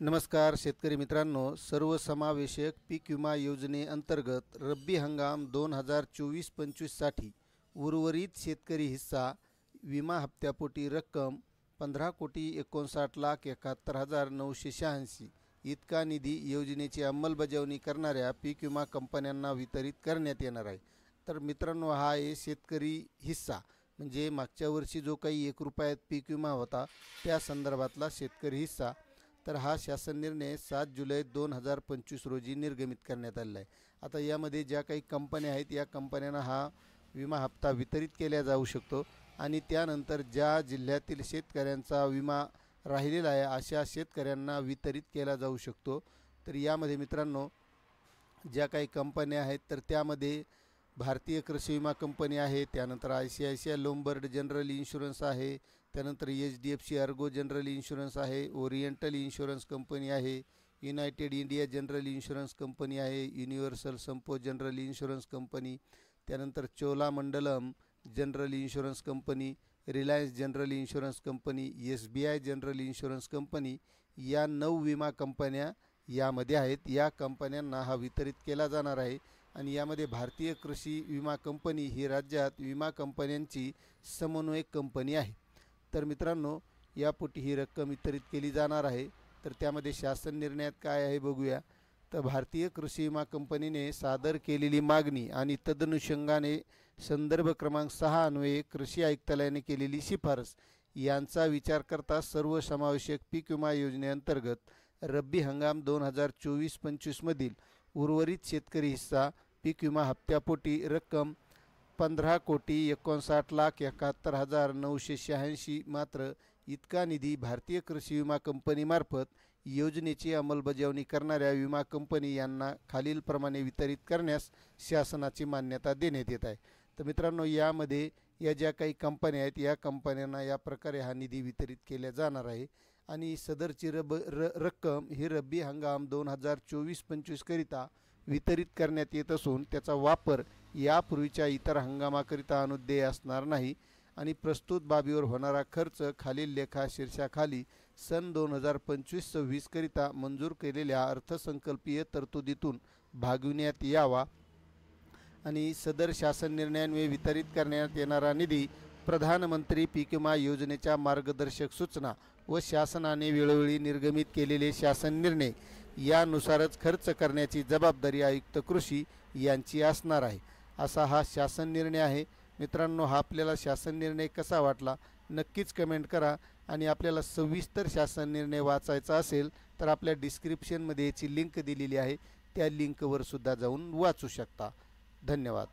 नमस्कार शेतकरी मित्रांनो, सर्वसमावेशक पीक विमा योजनेअंतर्गत रब्बी हंगाम 2024-25साठी उर्वरित शेतकरी हिस्सा विमा हप्त्यापोटी रक्कम 15,59,71,986 इतका निधी योजनेची अंमलबजावणी करणाऱ्या पीक विमा कंपन्यांना वितरित करण्यात येणार आहे। तर मित्रांनो, हा आहे शेतकरी हिस्सा, म्हणजे मागच्या वर्षी जो काही 1 रुपयात पीक विमा होता त्या संदर्भातला शेतकरी हिस्सा। तर हा शासन निर्णय 7 जुलै 2025 रोजी निर्गमित करण्यात आलेला आहे। आता यामध्ये ज्या काही कंपन्या आहेत या कंपन्यांना हा विमा हप्ता वितरित केला जाऊ शकतो आणि त्यानंतर ज्या जिल्ह्यातील शेतकऱ्यांचा विमा राहिलेला आहे अशा शेतकऱ्यांना वितरित केला जाऊ शकतो। तर यामध्ये मित्रांनो, ज्या काही कंपन्या आहेत तर त्यामध्ये भारतीय कृषी विमा कंपनी आहे, त्यानंतर ICICI लोम्बार्ड जनरल इन्शुरन्स आहे, त्यानंतर HDFC अर्गो जनरल इन्शुरन्स आहे, ओरिएंटल इन्शुरन्स कंपनी आहे, United India general insurance company आहे, युनिव्हर्सल संपो जनरल इन्शुरन्स कंपनी, त्यानंतर Cholamandalam general insurance company, Reliance general insurance company, SBI general insurance company, या 9 विमा कंपन्या यामध्ये आहेत। या कंपन्यांना हा वितरित केला जाणार आहे आणि यामध्ये भारतीय कृषी विमा कंपनी ही राज्यात विमा कंपन्यांची समन्वयक कंपनी आहे। तर मित्रांनो, यापोटी ही रक्कम वितरित केली जाणार आहे। तर त्यामध्ये शासन निर्णयात काय आहे बघूया। तर भारतीय कृषी विमा कंपनीने सादर केलेली मागणी आणि तदनुषंगाने संदर्भ क्रमांक 6 अन्वये कृषी आयुक्तालयाने केलेली शिफारस यांचा विचार करता सर्वसमावेशक पीक विमा योजनेअंतर्गत रब्बी हंगाम 2024-25 मधील उर्वरित शेतकरी हिस्सा पीक विमा हप्त्यापोटी रक्कम 15,59,71,986 मात्र इतका निधी भारतीय कृषी विमा कंपनीमार्फत योजनेची अंमलबजावणी करणाऱ्या विमा कंपनी यांना खालीलप्रमाणे वितरित करण्यास शासनाची मान्यता देण्यात येत आहे। तर मित्रांनो, यामध्ये या ज्या काही कंपन्या आहेत या कंपन्यांना या प्रकारे हा निधी वितरित केला जाणार आहे आणि सदरची रक्कम ही रब्बी हंगाम 2024-25 करिता वितरित करण्यात येत असून त्याचा वापर यापूर्वीच्या इतर हंगामाकरिता अनुदेय असणार नाही आणि प्रस्तुत बाबीवर होणारा खर्च खालील लेखा शीर्षाखाली सन 2025-26 करिता मंजूर केलेल्या अर्थसंकल्पीय तरतुदीतून भागविण्यात यावा आणि सदर शासन निर्णयान्वये वितरित करण्यात येणारा निधी प्रधानमंत्री पीक विमा योजनेच्या मार्गदर्शक सूचना व शासनाने वेळोवेळी निर्गमित केलेले शासन निर्णय यानुसारच खर्च करण्याची जबाबदारी आयुक्त कृषी यांची असणार आहे, असा हा शासन निर्णय आहे। मित्रांनो, हा आपल्याला शासन निर्णय कसा वाटला नक्कीच कमेंट करा आणि आपल्याला सविस्तर शासन निर्णय वाचायचा असेल तर आपल्या डिस्क्रिप्शनमध्ये याची लिंक दिलेली आहे, त्या लिंकवर सुद्धा जाऊन वाचू शकता। धन्यवाद।